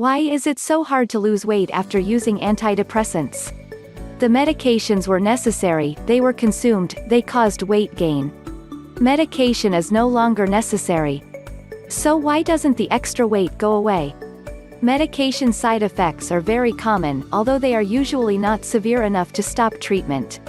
Why is it so hard to lose weight after using antidepressants? The medications were necessary, they were consumed, they caused weight gain. Medication is no longer necessary. So why doesn't the extra weight go away? Medication side effects are very common, although they are usually not severe enough to stop treatment.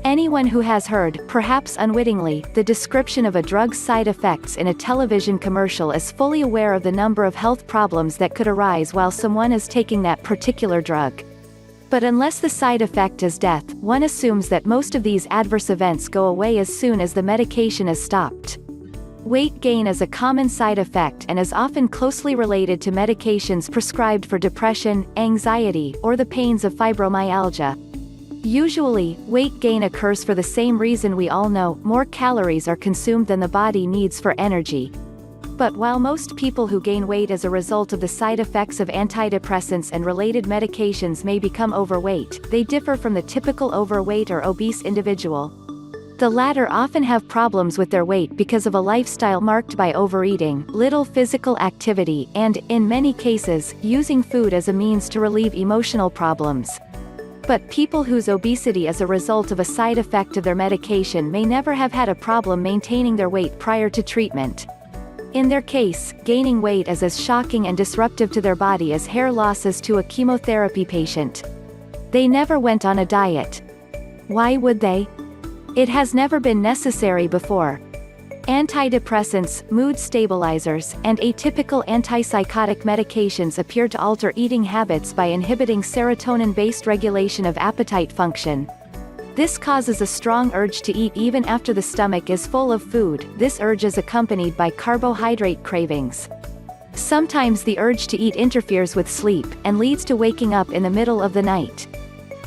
Anyone who has heard, perhaps unwittingly, the description of a drug's side effects in a television commercial is fully aware of the number of health problems that could arise while someone is taking that particular drug. But unless the side effect is death, one assumes that most of these adverse events go away as soon as the medication is stopped. Weight gain is a common side effect and is often closely related to medications prescribed for depression, anxiety, or the pains of fibromyalgia. Usually, weight gain occurs for the same reason we all know: more calories are consumed than the body needs for energy. But while most people who gain weight as a result of the side effects of antidepressants and related medications may become overweight, they differ from the typical overweight or obese individual. The latter often have problems with their weight because of a lifestyle marked by overeating, little physical activity, and, in many cases, using food as a means to relieve emotional problems. But people whose obesity is a result of a side effect of their medication may never have had a problem maintaining their weight prior to treatment. In their case, gaining weight is as shocking and disruptive to their body as hair loss is to a chemotherapy patient. They never went on a diet. Why would they? It has never been necessary before. Antidepressants, mood stabilizers, and atypical antipsychotic medications appear to alter eating habits by inhibiting serotonin-based regulation of appetite function. This causes a strong urge to eat even after the stomach is full of food. This urge is accompanied by carbohydrate cravings. Sometimes the urge to eat interferes with sleep, and leads to waking up in the middle of the night.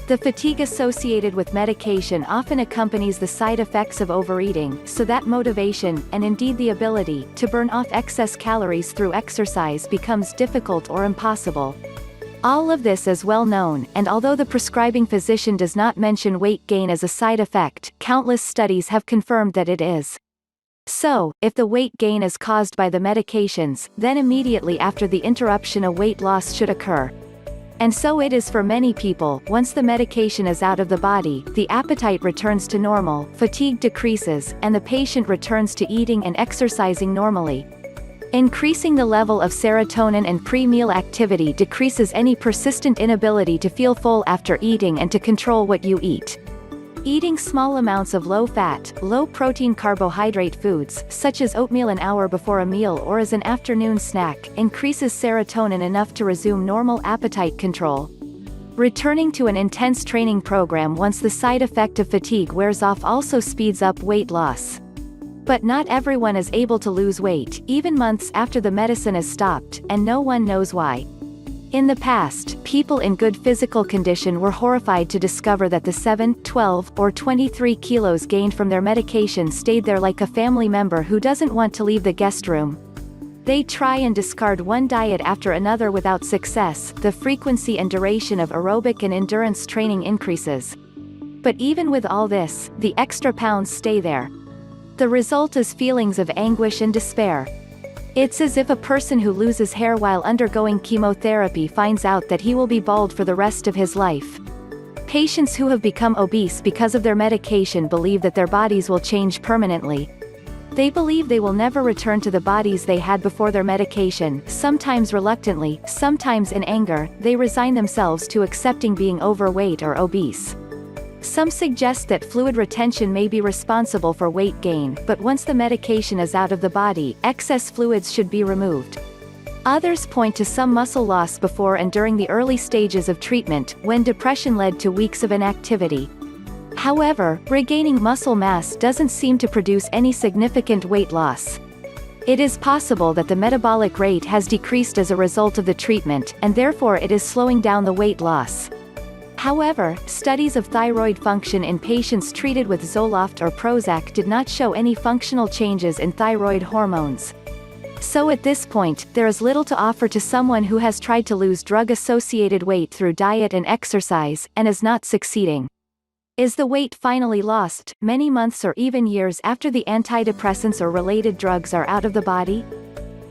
The fatigue associated with medication often accompanies the side effects of overeating, so that motivation, and indeed the ability, to burn off excess calories through exercise becomes difficult or impossible. All of this is well known, and although the prescribing physician does not mention weight gain as a side effect, countless studies have confirmed that it is. So, if the weight gain is caused by the medications, then immediately after the interruption a weight loss should occur. And so it is for many people. Once the medication is out of the body, the appetite returns to normal, fatigue decreases, and the patient returns to eating and exercising normally. Increasing the level of serotonin and pre-meal activity decreases any persistent inability to feel full after eating and to control what you eat. Eating small amounts of low-fat, low-protein carbohydrate foods, such as oatmeal an hour before a meal or as an afternoon snack, increases serotonin enough to resume normal appetite control. Returning to an intense training program once the side effect of fatigue wears off also speeds up weight loss. But not everyone is able to lose weight, even months after the medicine is stopped, and no one knows why. In the past, people in good physical condition were horrified to discover that the 7, 12, or 23 kilos gained from their medication stayed there like a family member who doesn't want to leave the guest room. They try and discard one diet after another without success. The frequency and duration of aerobic and endurance training increases. But even with all this, the extra pounds stay there. The result is feelings of anguish and despair. It's as if a person who loses hair while undergoing chemotherapy finds out that he will be bald for the rest of his life. Patients who have become obese because of their medication believe that their bodies will change permanently. They believe they will never return to the bodies they had before their medication. Sometimes reluctantly, sometimes in anger, they resign themselves to accepting being overweight or obese. Some suggest that fluid retention may be responsible for weight gain, but once the medication is out of the body, excess fluids should be removed. Others point to some muscle loss before and during the early stages of treatment, when depression led to weeks of inactivity. However, regaining muscle mass doesn't seem to produce any significant weight loss. It is possible that the metabolic rate has decreased as a result of the treatment, and therefore it is slowing down the weight loss. However, studies of thyroid function in patients treated with Zoloft or Prozac did not show any functional changes in thyroid hormones. So at this point, there is little to offer to someone who has tried to lose drug-associated weight through diet and exercise, and is not succeeding. Is the weight finally lost, many months or even years after the antidepressants or related drugs are out of the body?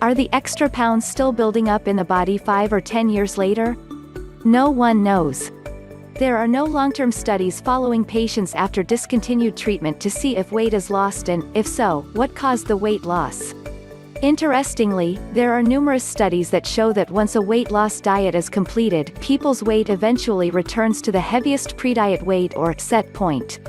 Are the extra pounds still building up in the body 5 or 10 years later? No one knows. There are no long-term studies following patients after discontinued treatment to see if weight is lost and, if so, what caused the weight loss. Interestingly, there are numerous studies that show that once a weight loss diet is completed, people's weight eventually returns to the heaviest pre-diet weight or set point.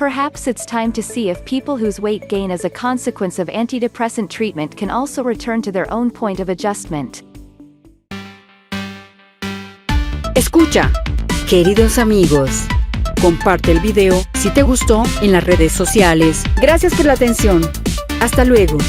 Perhaps it's time to see if people whose weight gain as a consequence of antidepressant treatment can also return to their own point of adjustment. Escucha, queridos amigos, comparte el video si te gustó en las redes sociales. Gracias por la atención. Hasta luego.